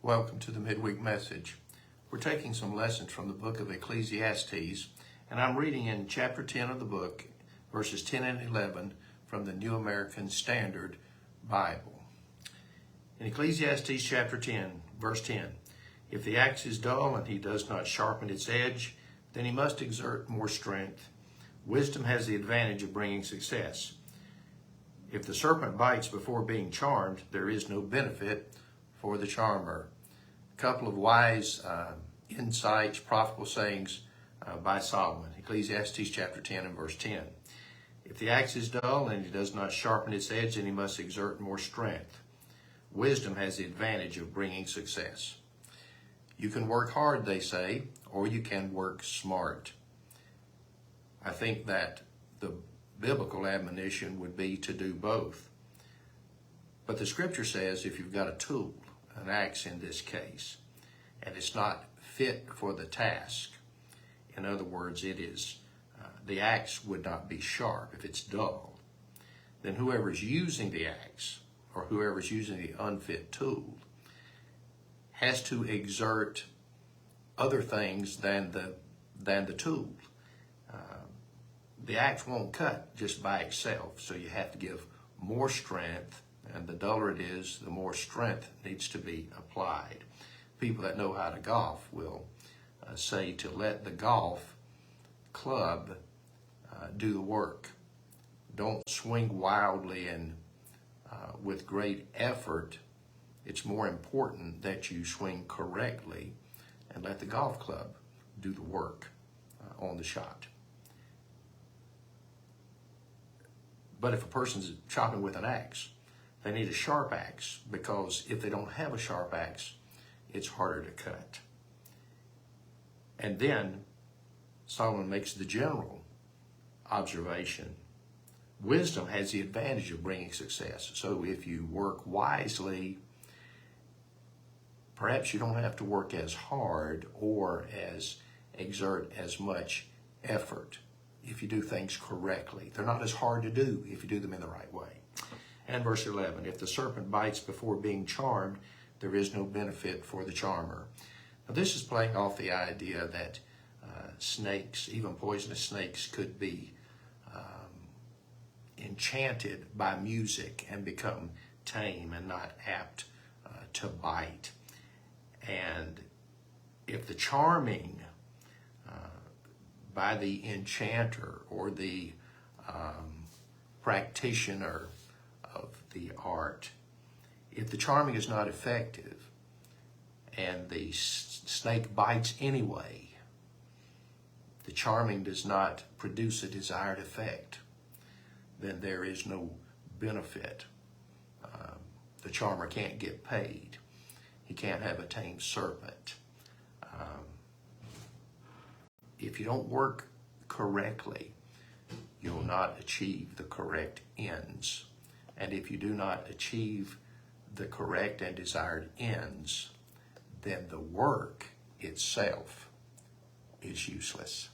Welcome to the Midweek message. We're taking some lessons from the book of Ecclesiastes, and I'm reading in chapter 10 of the book, verses 10 and 11 from the New American Standard Bible. In Ecclesiastes chapter 10, verse 10, if the axe is dull and he does not sharpen its edge, then he must exert more strength. Wisdom has the advantage of bringing success. If the serpent bites before being charmed, there is no benefit for the charmer. A couple of wise insights, profitable sayings by Solomon. Ecclesiastes chapter 10 and verse 10. If the axe is dull and he does not sharpen its edge, then he must exert more strength. Wisdom has the advantage of bringing success. You can work hard, they say, or you can work smart. I think that the biblical admonition would be to do both. But the scripture says if you've got a tool, an axe in this case, and it's not fit for the task, in other words, the axe would not be sharp if it's dull, then whoever's using the axe or whoever's using the unfit tool has to exert other things than the tool. The axe won't cut just by itself, so you have to give more strength, and the duller it is, the more strength needs to be applied. People that know how to golf will say to let the golf club do the work. Don't swing wildly and with great effort. It's more important that you swing correctly and let the golf club do the work on the shot. But if a person's chopping with an axe, they need a sharp axe, because if they don't have a sharp axe, it's harder to cut. And then Solomon makes the general observation. Wisdom has the advantage of bringing success. So if you work wisely, perhaps you don't have to work as hard or exert as much effort if you do things correctly. They're not as hard to do if you do them in the right way. And verse 11, if the serpent bites before being charmed, there is no benefit for the charmer. Now this is playing off the idea that snakes, even poisonous snakes, could be enchanted by music and become tame and not apt to bite. And if the charming by the enchanter or the practitioner of the art, if the charming is not effective and the snake bites anyway, the charming does not produce a desired effect, then there is no benefit. The charmer can't get paid. He can't have a tame serpent. If you don't work correctly, you'll not achieve the correct ends. And if you do not achieve the correct and desired ends, then the work itself is useless.